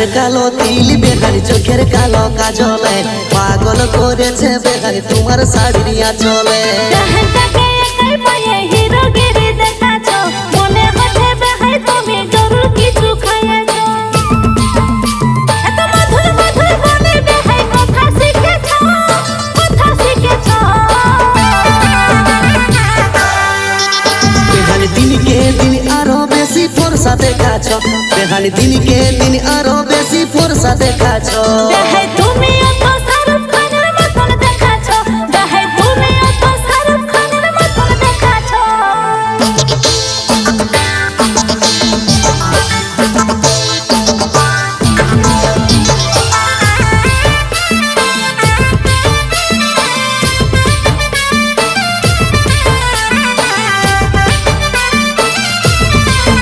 গালের কালো তিল বেহারি চোখের কালো কাজলে পাগল করেছে বেহারি তোমার শাড়ি চলে দিনকে দিন আরো বেশি ফোরসা দেখাছ বেহালি দিনকে দিন আরো বেশি ফোরসা দেখাছ।